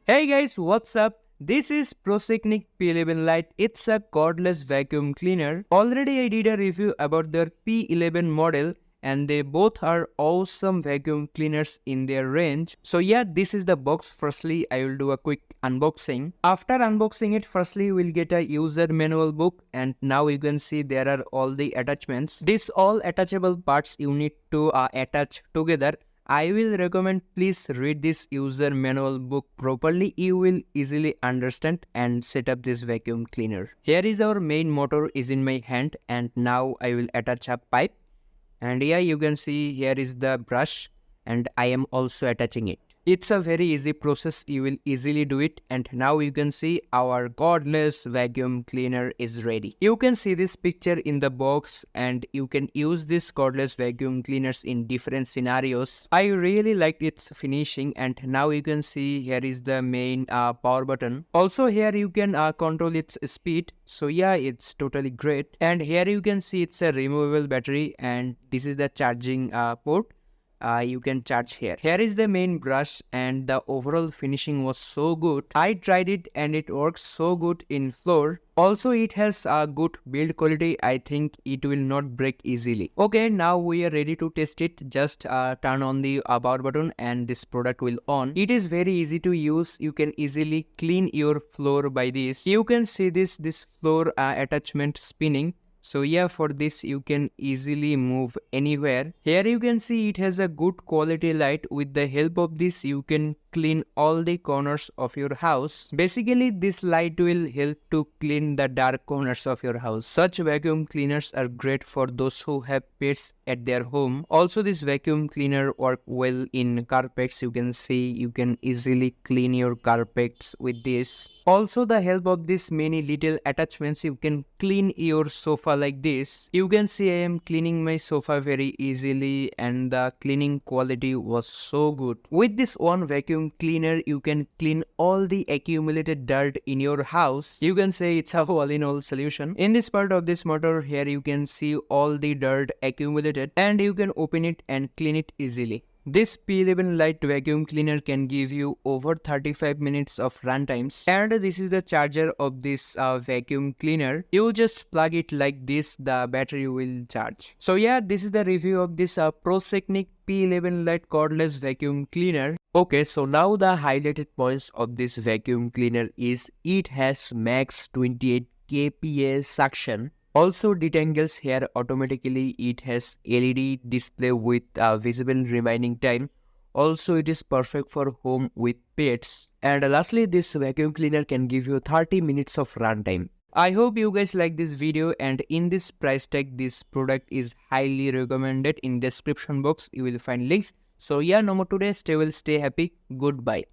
Hey guys, what's up? This is Prosecnic P11 Lite. It's a cordless vacuum cleaner. Already I did a review about their P11 model and they both are awesome vacuum cleaners in their range. So yeah, this is the box. Firstly, I will do a quick unboxing. After unboxing it, firstly we'll get a user manual book, and now you can see there are all the attachments. These all attachable parts you need to attach together. I will recommend please read this user manual book properly. You will easily understand and set up this vacuum cleaner. Here is our main motor is in my hand, and now I will attach a pipe. And yeah, you can see here is the brush and I am also attaching it. It's a very easy process, you will easily do it, and now you can see our cordless vacuum cleaner is ready. You can see this picture in the box and you can use this cordless vacuum cleaners in different scenarios. I really liked its finishing, and now you can see here is the main power button. Also here you can control its speed. So yeah, it's totally great. And here you can see it's a removable battery, and this is the charging port. You can charge here. Here is the main brush, and the overall finishing was so good. I tried it and it works so good in floor. Also it has a good build quality. I think it will not break easily. Okay, now we are ready to test it. Just turn on the power button and this product will on. It is very easy to use. You can easily clean your floor by this. You can see this floor attachment spinning. So yeah, for this you can easily move anywhere. Here you can see it has a good quality light. With the help of this you can clean all the corners of your house. Basically this light will help to clean the dark corners of your house. Such vacuum cleaners are great for those who have pets at their home. Also this vacuum cleaner work well in carpets. You can see you can easily clean your carpets with this. Also the help of this many little attachments, you can clean your sofa like this. You can see I am cleaning my sofa very easily, and the cleaning quality was so good. With this one vacuum cleaner you can clean all the accumulated dirt in your house. You can say it's a all-in-all solution. In this part of this motor here you can see all the dirt accumulated, and you can open it and clean it easily. This P11 Lite vacuum cleaner can give you over 35 minutes of run times, and this is the charger of this vacuum cleaner. You just plug it like this, the battery will charge. So yeah, this is the review of this Prosecnic P11 Lite cordless vacuum cleaner. Okay, so now the highlighted points of this vacuum cleaner is it has max 28 kPa suction. Also De-Tangles here automatically. It has LED display with visible remaining time. Also it is perfect for home with pets. And lastly, this vacuum cleaner can give you 30 minutes of runtime. I hope you guys like this video, and in this price tag this product is highly recommended. In description box you will find links. So yeah, no more today. Stay well, stay happy. Goodbye.